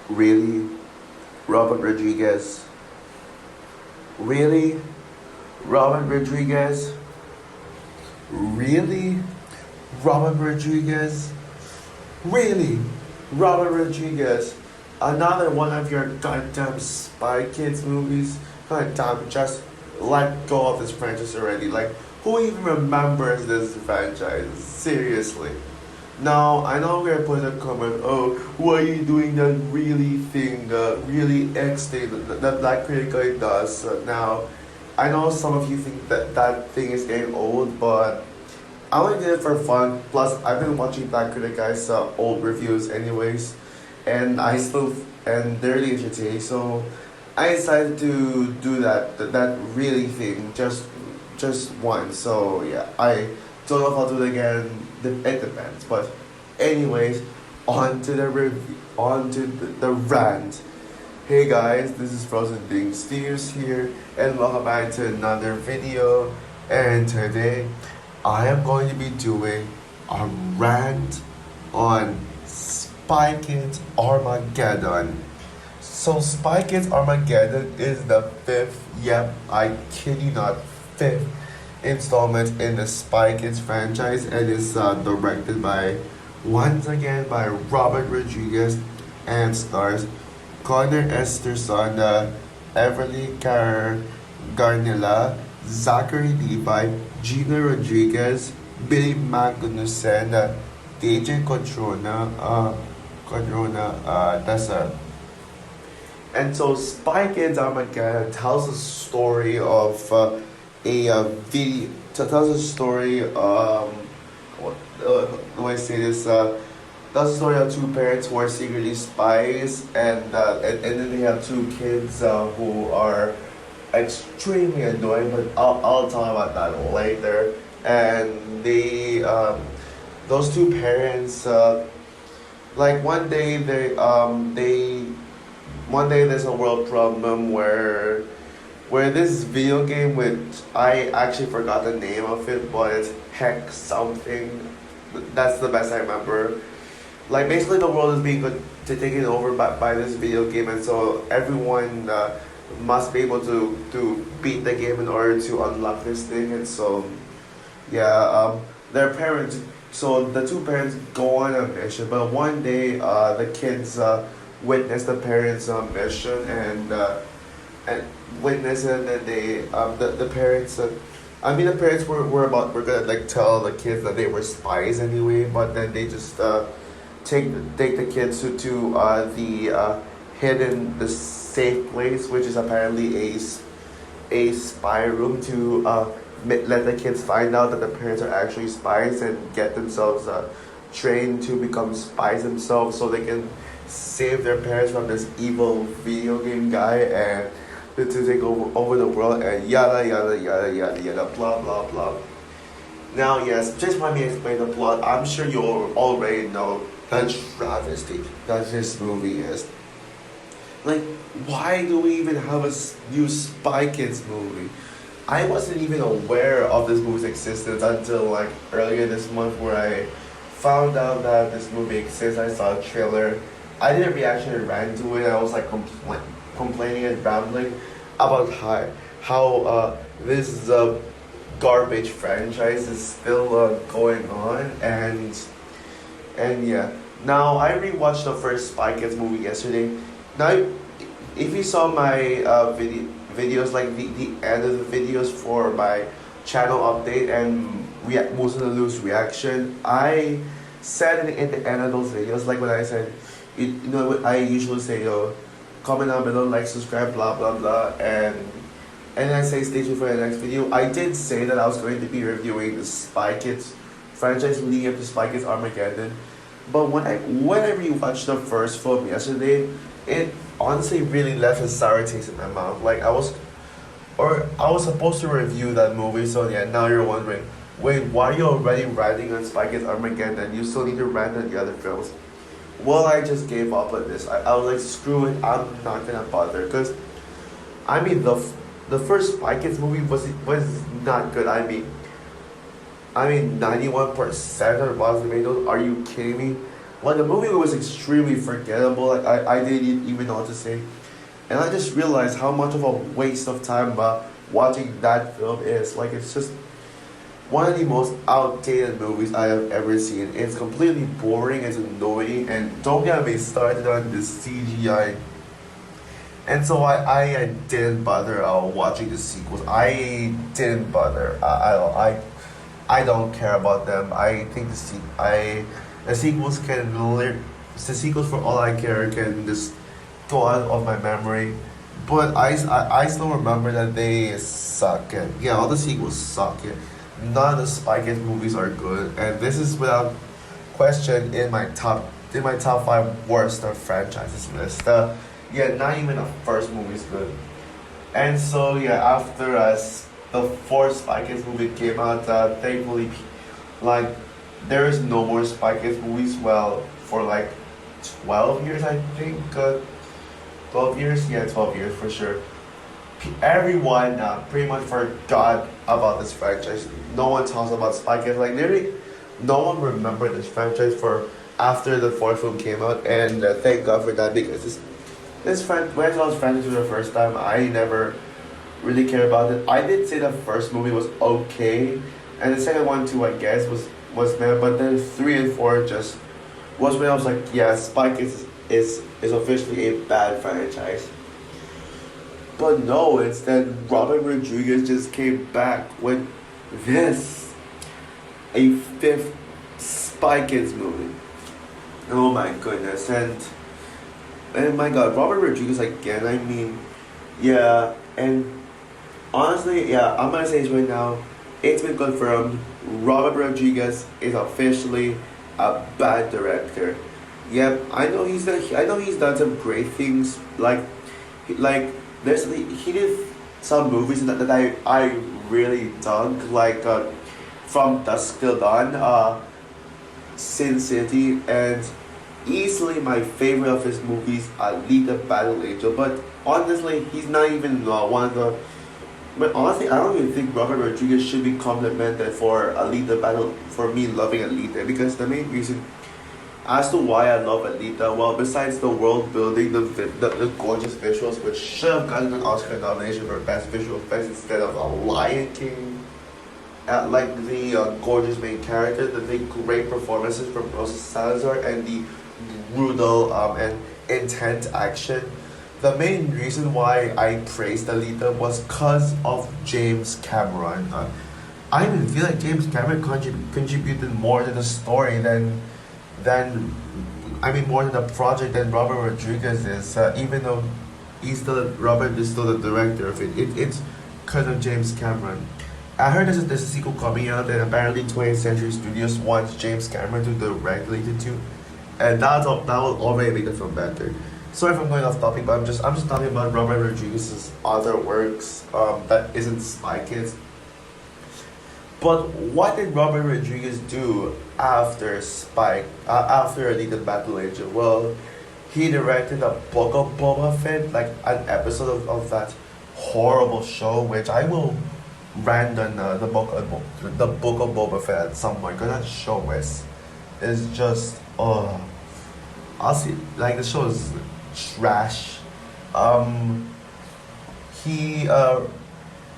Really? Robert Rodriguez? Really? Robert Rodriguez? Really? Robert Rodriguez? Really? Robert Rodriguez? Another one of your goddamn Spy Kids movies? Goddamn, just let go of this franchise already. Like, who even remembers this franchise? Seriously. Now, I know we're going to put a comment, oh, why are you doing that really thing, really X thing that Black Critic Guy does? Now, I know some of you think that that thing is getting old, but I only did it for fun. Plus, I've been watching Black Critic Guy's old reviews anyways, and and they're really entertaining, so I decided to do that really thing just once. So yeah, I don't know if I'll do it again. It depends. But anyways, on to the rant. Hey guys, this is Frozen Things Fierce here, and welcome back to another video. And today, I am going to be doing a rant on Spy Kids Armageddon. So Spy Kids Armageddon is the fifth, yep, I kid you not, fifth installment in the Spy Kids franchise, and is directed by, once again, by Robert Rodriguez, and stars Connor Esterson, Everly Garnilla, Zachary Levi, Gina Rodriguez, Billy Magnussen, DJ that's and so Spy Kids Armageddon tells the story of tells a story what do I say this tells the story of two parents who are secretly spies, and then they have two kids who are extremely annoying, but I'll talk about that later. And those two parents like one day there's a world problem where this video game, which I actually forgot the name of it, but it's Heck something. That's the best I remember. Like basically the world is being taken over by this video game, and so everyone must be able to beat the game in order to unlock this thing. And so yeah, their parents. So the two parents go on a mission, but one day the kids witness the parents' mission, and witness it, and they the parents. The parents were gonna like tell the kids that they were spies anyway, but then they just take the kids to the safe place, which is apparently a spy room, to let the kids find out that the parents are actually spies, and get themselves trained to become spies themselves, so they can save their parents from this evil video game guy, and to take over the world, and yada yada yada yada yada blah blah blah. Now yes, just let me explain the plot. I'm sure you already know the travesty that this movie is. Like, why do we even have a new Spy Kids movie? I wasn't even aware of this movie's existence until like earlier this month, where I found out that this movie exists. I saw a trailer. I did a reaction and ran to it. I was like complaining and rambling about how this garbage franchise is still going on, and yeah. Now I rewatched the first Spy Kids movie yesterday. Now, if you saw my videos, like the end of the videos for my channel update and Moose and the Loose reaction, I said in the end of those videos, like when I said, you know what I usually say, comment down below, like, subscribe, blah blah blah, and I say stay tuned for the next video. I did say that I was going to be reviewing the Spy Kids franchise leading up to Spy Kids Armageddon, but when I rewatched the first film yesterday, it honestly really left a sour taste in my mouth. Like I was supposed to review that movie, so yeah. Now you're wondering, wait, why are you already ranting on Spy Kids Armageddon? You still need to rant on the other films. Well, I just gave up on this. I was like, screw it, I'm not gonna bother. Because, I mean, the first Spy Kids movie was not good. I mean, 91% of Rotten Tomatoes. Are you kidding me? Like the movie was extremely forgettable. Like I didn't even know what to say, and I just realized how much of a waste of time watching that film is. Like it's just one of the most outdated movies I have ever seen. It's completely boring, it's annoying, and don't get me started on the CGI. And so I didn't bother watching the sequels. I didn't bother. I don't care about them. I think the sequels the sequels for all I care can just go out of my memory. But I still remember that they suck. And yeah, all the sequels suck. And none of the Spy Kids movies are good. And this is without question in my top five worst of franchises list. Yeah, not even the first movie is good. And so yeah, after the fourth Spy Kids movie came out, thankfully, like there is no more Spy Kids movies. Well, for like 12 years, I think. 12 years, yeah, 12 years for sure. Everyone pretty much forgot about this franchise. No one talks about Spy Kids. Like literally, no one remembered this franchise for after the fourth film came out, and thank God for that because when I saw this franchise for the first time, I never really cared about it. I did say the first movie was okay, and the second one too, I guess, was meh. But then 3 and 4 just was when I was like, yeah, Spy Kids is officially a bad franchise. But no, instead Robert Rodriguez just came back with this, a fifth Spy Kids movie. Oh my goodness, and my God, Robert Rodriguez again. I mean, yeah, and honestly, yeah, I'm gonna say this right now. It's been confirmed. Robert Rodriguez is officially a bad director. Yep, I know he's done some great things. Like he did some movies that I really dug. Like From Dusk Till Dawn, Sin City, and easily my favorite of his movies, Alita Battle Angel. But honestly, he's not even one of the. But honestly, I don't even think Robert Rodriguez should be complimented for for me loving Alita, because the main reason as to why I love Alita, well, besides the world building, the gorgeous visuals, which should have gotten an Oscar nomination for Best Visual Effects instead of a Lion King. Like the gorgeous main character, the great performances from Rosa Salazar, and the brutal and intense action. The main reason why I praised Alita was because of James Cameron. I even feel like James Cameron contributed more to the story more to the project than Robert Rodriguez is. Even though Robert is still the director of it. It's because of James Cameron. I heard there's a sequel coming out, and apparently 20th Century Studios wants James Cameron to direct Alita 2, and that will already make the film better. Sorry if I'm going off topic, but I'm just talking about Robert Rodriguez's other works that isn't Spy Kids. But what did Robert Rodriguez do after Alita Battle Angel? Well, he directed a Book of Boba Fett, like an episode of that horrible show, which I will rant on the Book of Boba Fett at some point, because that show is just I'll see, like the show is trash. He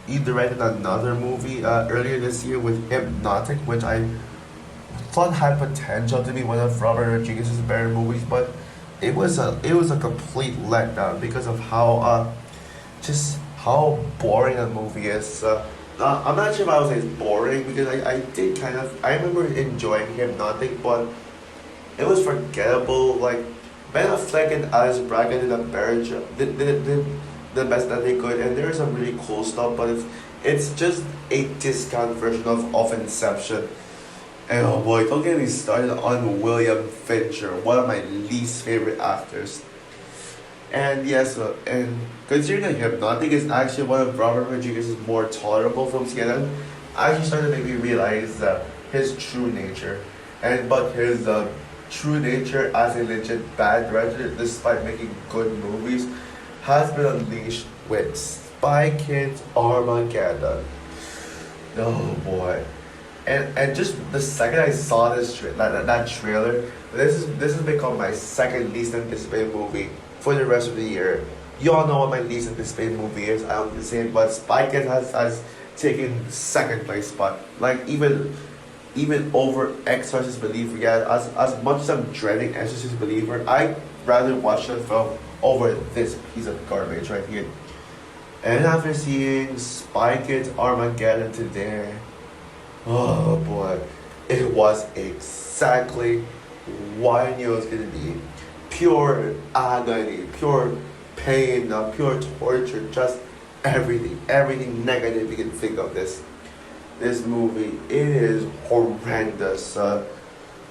he directed another movie earlier this year with Hypnotic, which I thought had potential to be one of Robert Rodriguez's better movies, but it was a complete letdown because of how boring the movie is. I'm not sure if I would say it's boring, because I remember enjoying Hypnotic, but it was forgettable. Like Ben Affleck and Alice Braga did a better job, did the best that they could, and there is some really cool stuff, but it's just a discount version of Inception. And oh boy, don't get me started on William Fincher, one of my least favorite actors. And yes, and considering that Hypnotic is actually one of Robert Rodriguez's more tolerable films yet, actually started to make me realize his true nature. But his true nature as a legit bad director, despite making good movies, has been unleashed with Spy Kids Armageddon. Oh boy. And just the second I saw that trailer, this has become my second least anticipated movie for the rest of the year. You all know what my least anticipated movie is. I don't say it, but Spy Kids has taken second place spot. Like even over Exorcist Believer. Yeah, as much as I'm dreading Exorcist Believer, I'd rather watch that film over this piece of garbage right here. And after seeing Spy Kids Armaggedon today, oh boy, it was exactly what I knew it was gonna be. Pure agony, pure pain, pure torture, just everything negative you can think of this movie. It is horrendous. It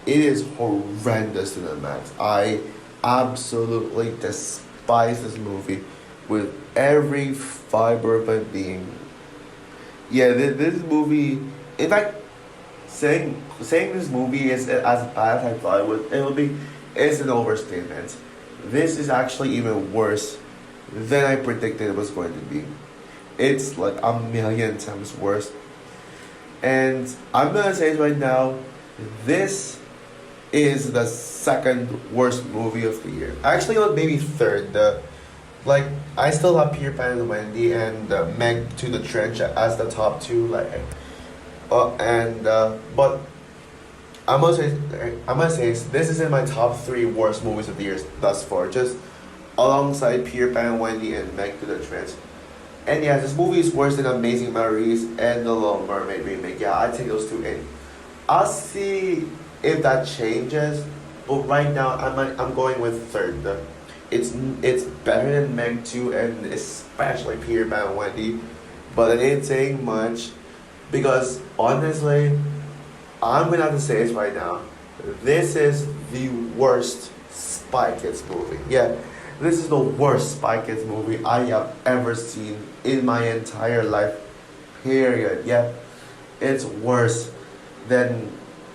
is horrendous to the max. I absolutely despise this movie with every fiber of my being. Yeah, this movie. In fact, saying this movie is as bad as I thought it would be, is an overstatement. This is actually even worse than I predicted it was going to be. It's like a million times worse. And I'm gonna say it right now, this is the second worst movie of the year. Actually, like maybe third. Like I still have Peter Pan and Wendy and Meg to the Trench as the top two. Like, but I'm gonna say this is in my top three worst movies of the year thus far. Just alongside Peter Pan and Wendy and Meg to the Trench. And yeah, this movie is worse than Amazing Memories and The Little Mermaid remake. Yeah, I take those two in. I'll see if that changes, but right now I'm going with third. It's better than Meg 2 and especially Peter Pan and Wendy, but it ain't saying much because honestly, I'm gonna have to say this right now. This is the worst Spy Kids movie. Yeah, this is the worst Spy Kids movie I have ever seen in my entire life. Period. Yeah, it's worse than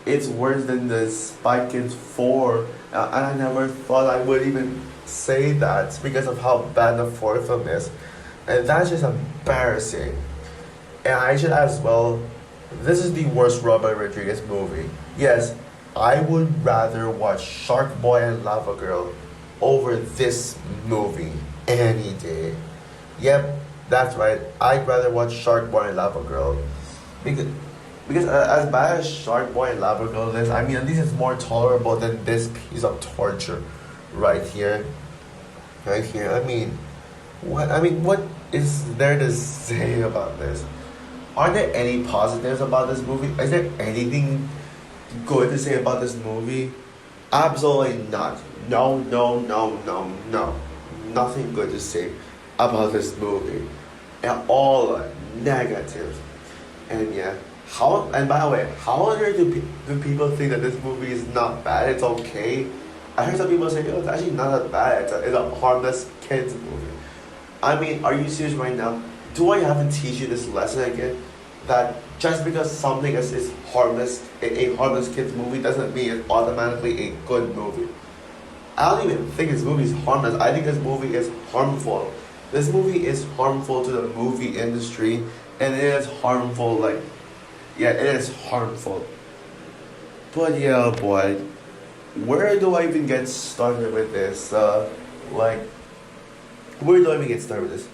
the Spy Kids 4, and I never thought I would even say that because of how bad the fourth film is, and that's just embarrassing. And I should as well. This is the worst Robert Rodriguez movie. Yes, I would rather watch Shark Boy and Lava Girl over this movie any day. Yep, that's right. I'd rather watch Shark Boy and Lava Girl because as bad as Shark Boy and Lava Girl is, I mean at least it's more tolerable than this piece of torture right here. Right here. What is there to say about this? Are there any positives about this movie? Is there anything good to say about this movie? Absolutely not. No. Nothing good to say about this movie. And all negatives. And yeah. And by the way, how on earth do people think that this movie is not bad? It's okay. I heard some people say, oh, it's actually not that bad. It's a harmless kids movie. I mean, are you serious right now? Do I have to teach you this lesson again? That just because something is harmless, a harmless kids movie doesn't mean it's automatically a good movie. I don't even think this movie is harmless. I think this movie is harmful. This movie is harmful to the movie industry, and it is harmful. It is harmful. But yeah, boy, where do I even get started with this? Where do I even get started with this?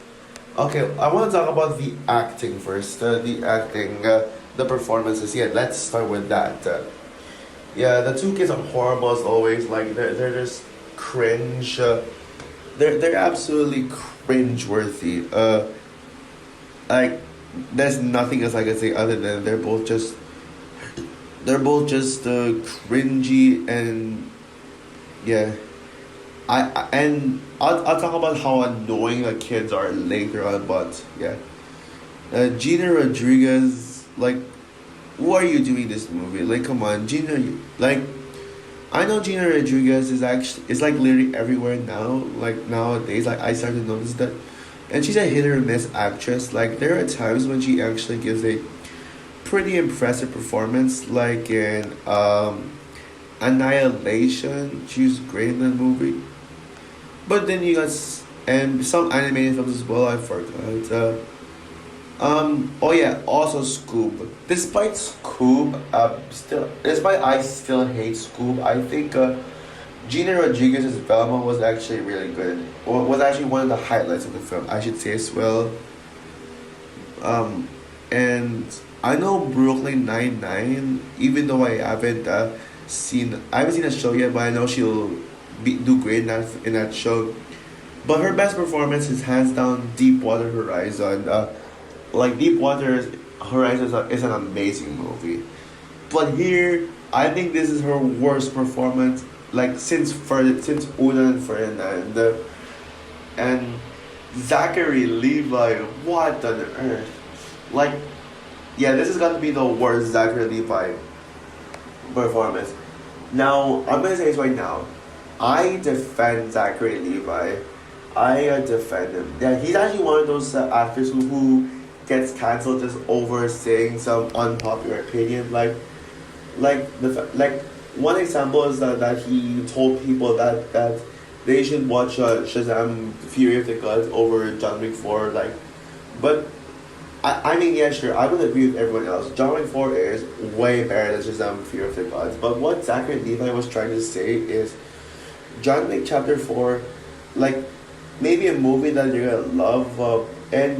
Okay, I want to talk about the acting first. The performances. Yeah, let's start with that. The two kids are horrible as always. Like they're just cringe. They're absolutely cringe-worthy. Like there's nothing else I can say other than they're both just cringy and yeah. I'll talk about how annoying the kids are later on, but yeah. Gina Rodriguez, like, why are you doing this movie? Like, come on, Gina. Like, I know Gina Rodriguez is like literally everywhere now. Like nowadays, like I started to notice that, and she's a hit or miss actress. Like there are times when she actually gives a pretty impressive performance, like in Annihilation. She's great in that movie. But then you got and some animated films as well. I forgot. Oh yeah. Also, Scoop. Despite I still hate Scoop, I think Gina Rodriguez's Velma was actually really good. Was actually one of the highlights of the film, I should say as well. Um, and I know Brooklyn Nine-Nine, even though I haven't seen the show yet, but I know do great in that show. But her best performance is hands down Deepwater Horizon. Deepwater Horizon is an amazing movie. But here, I think this is her worst performance, like since Una and Ferdinand, and Zachary Levi. What on earth? Like, yeah, this is gonna be the worst Zachary Levi performance. Now, I'm gonna say this right now. I defend Zachary Levi. I defend him. Yeah, he's actually one of those actors who gets cancelled just over saying some unpopular opinion. Like one example is that he told people that they should watch Shazam: Fury of the Gods over John Wick 4. But I mean, yeah, sure, I would agree with everyone else. John Wick 4 is way better than Shazam: Fury of the Gods. But what Zachary Levi was trying to say is John Wick Chapter 4, like, maybe a movie that you're gonna love, and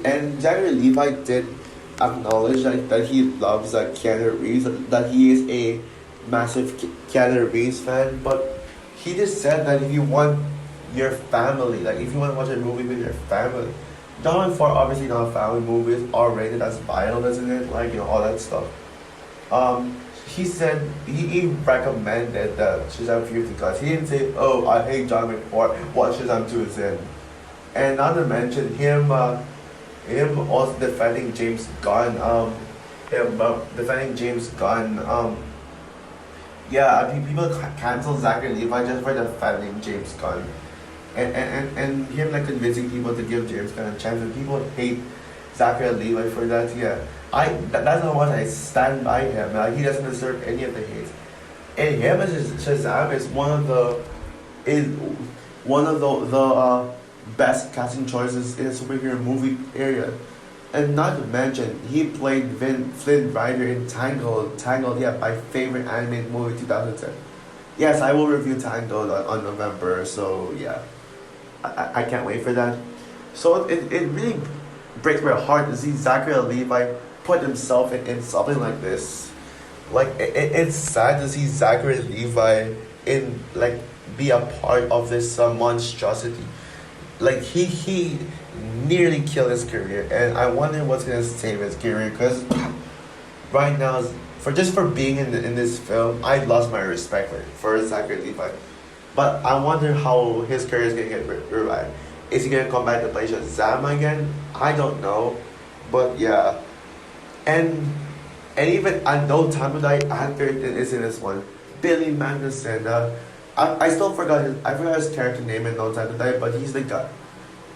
and Zachary Levi did acknowledge that he loves Keanu Reeves, that he is a massive Keanu Reeves fan, but he just said that if you want your family, like if you want to watch a movie with your family, John Wick 4 obviously not a family movie, it's R-rated, that's violent, isn't it? Like, all that stuff. He said he recommended that Shazam 2 because he didn't say, oh, I hate John Wick 4, what Shazam 2 is in. And not to mention him also defending James Gunn, yeah, I mean, people cancel Zachary Levi just for defending James Gunn. And him like convincing people to give James Gunn a chance, and people hate Zachary Levi for that. Yeah, that's not what I stand by him. Like, he doesn't deserve any of the hate. And him as Shazam is one of the best casting choices in a superhero movie area. And not to mention, he played Flynn Rider in Tangled. Tangled, yeah, my favorite animated movie 2010. Yes, I will review Tangled on November, so yeah. I can't wait for that. So it really breaks my heart to see Zachary Levi put himself in something like this. Like, it's sad to see Zachary Levi be a part of this monstrosity. Like, he nearly killed his career, and I wonder what's gonna save his career, because right now, for being in this film, I lost my respect for Zachary Levi. But I wonder how his career is gonna get revived. Is he gonna come back to play Shazam again? I don't know, but yeah. And even No Time to Die actor is in this one. Billy Magnuson. I still forgot his character name in No Time to Die, but he's the guy.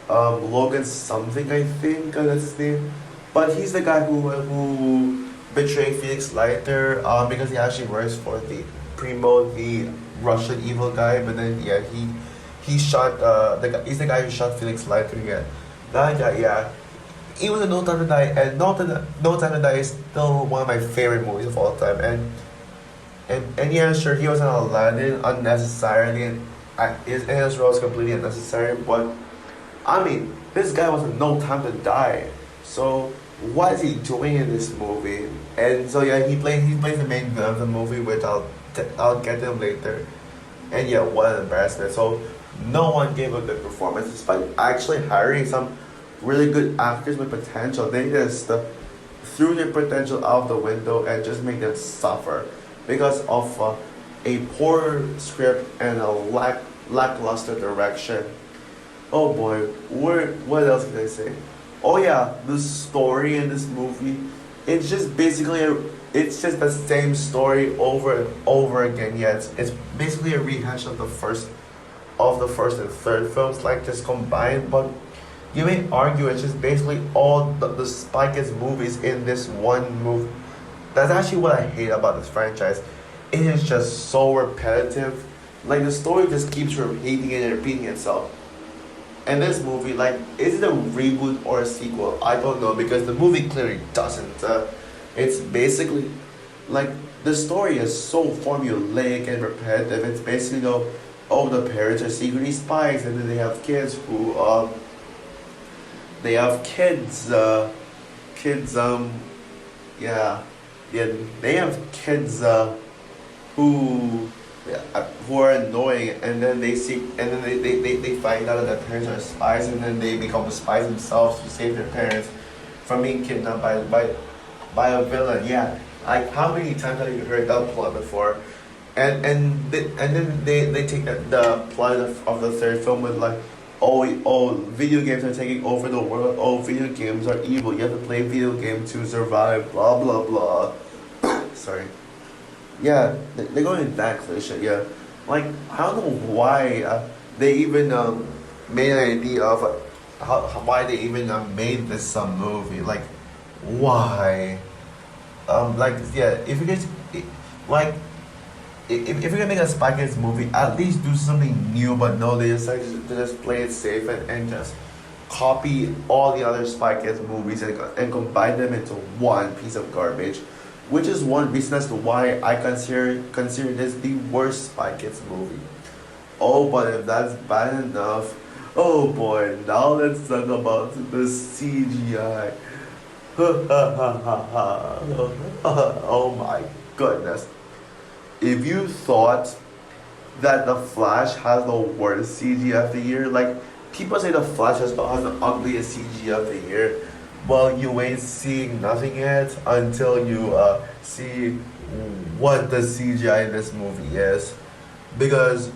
Logan something, I think that's his name. But he's the guy who betrayed Felix Leiter because he actually works for the Primo, the Russian evil guy. But then yeah, he shot he's the guy who shot Felix Leiter. Yeah, that guy. Yeah, even the No Time to Die, and No Time to Die is still one of my favorite movies of all time. And yeah, sure, he was in Aladdin unnecessarily, and his role was completely unnecessary. But I mean, this guy was in No Time to Die. So what is he doing in this movie? And so yeah, he plays the main villain of the movie, which I'll get to him later. And yeah, what an embarrassment. So no one gave a good performance, despite actually hiring some really good actors with potential. They just threw their potential out the window and just made them suffer because of a poor script and a lackluster direction. Oh boy, what else can I say? Oh yeah, the story in this movie, it's just it's just the same story over and over again. Yeah, it's basically a rehash of the first and third films, like, just combined. But you may argue it's just basically all the Spy Kids movies in this one movie. That's actually what I hate about this franchise. It is just so repetitive. Like, the story just keeps repeating and repeating itself. And this movie, like, is it a reboot or a sequel? I don't know because the movie clearly doesn't. It's basically like the story is so formulaic and repetitive. It's basically oh, the parents are secretly spies, and then they have kids who they have kids yeah, yeah, they have kids who who are annoying, and then they find out that their parents are spies, and then they become spies themselves to save their parents from being kidnapped by a villain. Yeah, like how many times have you heard that plot before? And then they take the plot of the third film with like, oh, video games are taking over the world. Oh, video games are evil. You have to play video game to survive. Blah blah blah. Sorry. Yeah, they're going in that cliche. Yeah, like I don't know why they even made an idea of why they even made this movie. Like, why? Like yeah, if you guys like. If you're gonna make a Spy Kids movie, at least do something new. But no, they decided to just play it safe and just copy all the other Spy Kids movies and combine them into one piece of garbage, which is one reason as to why I consider this the worst Spy Kids movie. Oh, but if that's bad enough, oh boy, now let's talk about the CGI. Oh my goodness. If you thought that The Flash has the worst CG of the year, like people say The Flash has the ugliest CG of the year, well, you ain't seeing nothing yet until you see what the CGI in this movie is. Because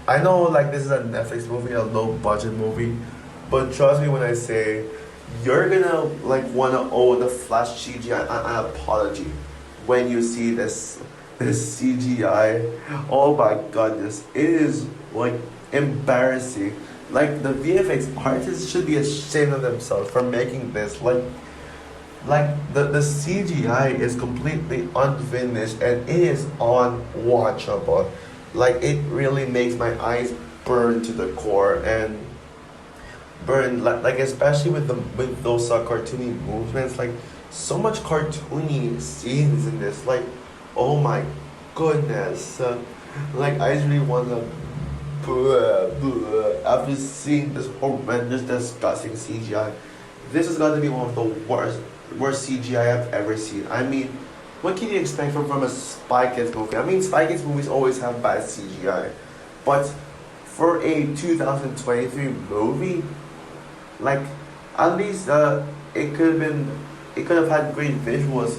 I know like this is a Netflix movie, a low budget movie, but trust me when I say you're gonna like wanna owe The Flash CGI an apology when you see this CGI. Oh my goodness, it is like embarrassing. Like the VFX artists should be ashamed of themselves for making this. Like the CGI is completely unfinished and it is unwatchable. Like it really makes my eyes burn to the core and burn like especially with those cartoony movements. Like so much cartoony scenes in this. Like oh my goodness. Like I just really want to after seeing this horrendous disgusting CGI. This has got to be one of the worst CGI I've ever seen. I mean, what can you expect from a Spy Kids movie? I mean, Spy Kids movies always have bad CGI, but for a 2023 movie, like at least it could have had great visuals,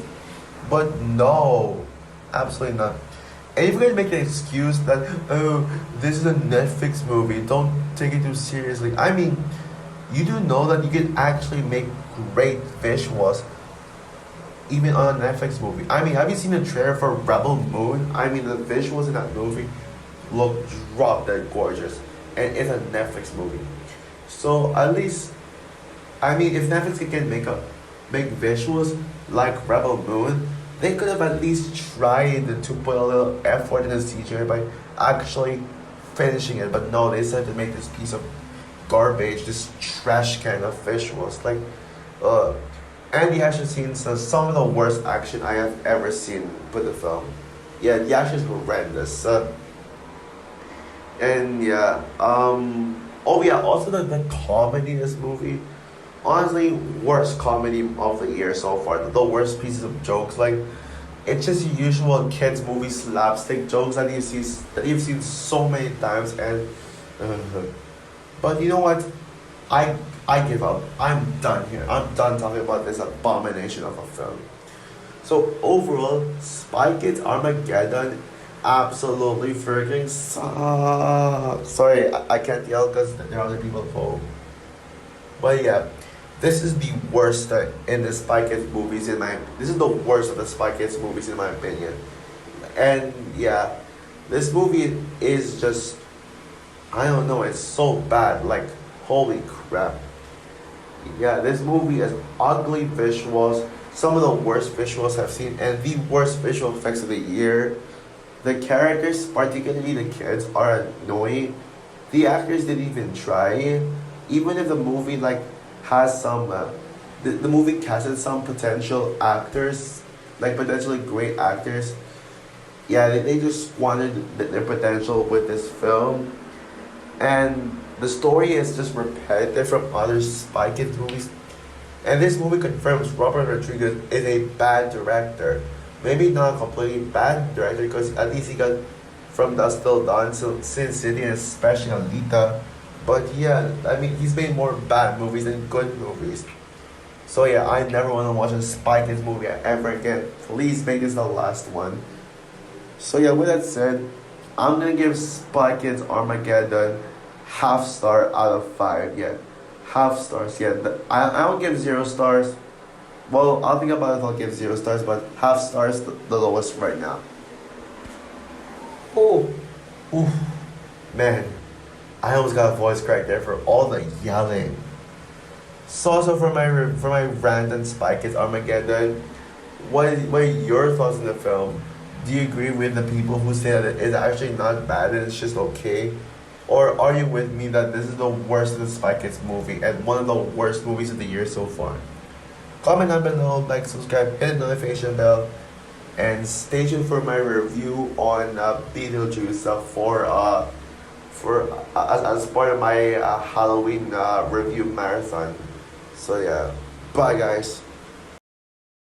but no, absolutely not. And if you're gonna make an excuse that oh, this is a Netflix movie, don't take it too seriously. I mean, you do know that you can actually make great visuals even on a Netflix movie. I mean, have you seen the trailer for Rebel Moon? I mean, the visuals in that movie look drop dead gorgeous, and it's a Netflix movie. So at least, I mean, if Netflix can make visuals like Rebel Moon, they could have at least tried to put a little effort in the CGI by actually finishing it. But no, they decided to make this piece of garbage, this trash can of visuals. Like, and the action scenes are some of the worst action I have ever seen with the film. Yeah, the action is horrendous. And yeah, oh yeah, also the comedy in this movie. Honestly, worst comedy of the year so far. The worst pieces of jokes, like it's just usual kids movie slapstick jokes that you've seen so many times. And but you know what? I give up. I'm done here. I'm done talking about this abomination of a film. So overall, Spy Kids Armageddon absolutely freaking sucks. Sorry, I can't yell because there are other people at home. But yeah. This is the worst in the Spy Kids movies this is the worst of the Spy Kids movies in my opinion. And yeah, this movie is just, I don't know, it's so bad, like holy crap. Yeah, this movie has ugly visuals, some of the worst visuals I've seen, and the worst visual effects of the year. The characters, particularly the kids, are annoying. The actors didn't even try. Even if the movie like has some, the movie casted some potential actors, like potentially great actors. Yeah, they just wanted their potential with this film, and the story is just repetitive from other Spy Kids movies. And this movie confirms Robert Rodriguez is a bad director. Maybe not a completely bad director because at least he got From Dusk Till Dawn, Sin City, and especially Alita. But yeah, I mean, he's made more bad movies than good movies. So yeah, I never want to watch a Spy Kids movie ever again. Please make this the last one. So yeah, with that said, I'm gonna give Spy Kids Armageddon half star out of 5. Yeah, half stars. Yeah, I don't give 0 stars. Well, I'll think about it. I'll give 0 stars, but half stars the lowest right now. Oh, oof, man, I almost got a voice crack there for all the yelling. So also for my rant on Spy Kids Armageddon, what are your thoughts on the film? Do you agree with the people who say that it's actually not bad and it's just okay? Or are you with me that this is the worst of the Spy Kids movie and one of the worst movies of the year so far? Comment down below, like, subscribe, hit the notification bell, and stay tuned for my review on Beetlejuice as part of my Halloween review marathon. So yeah, bye guys.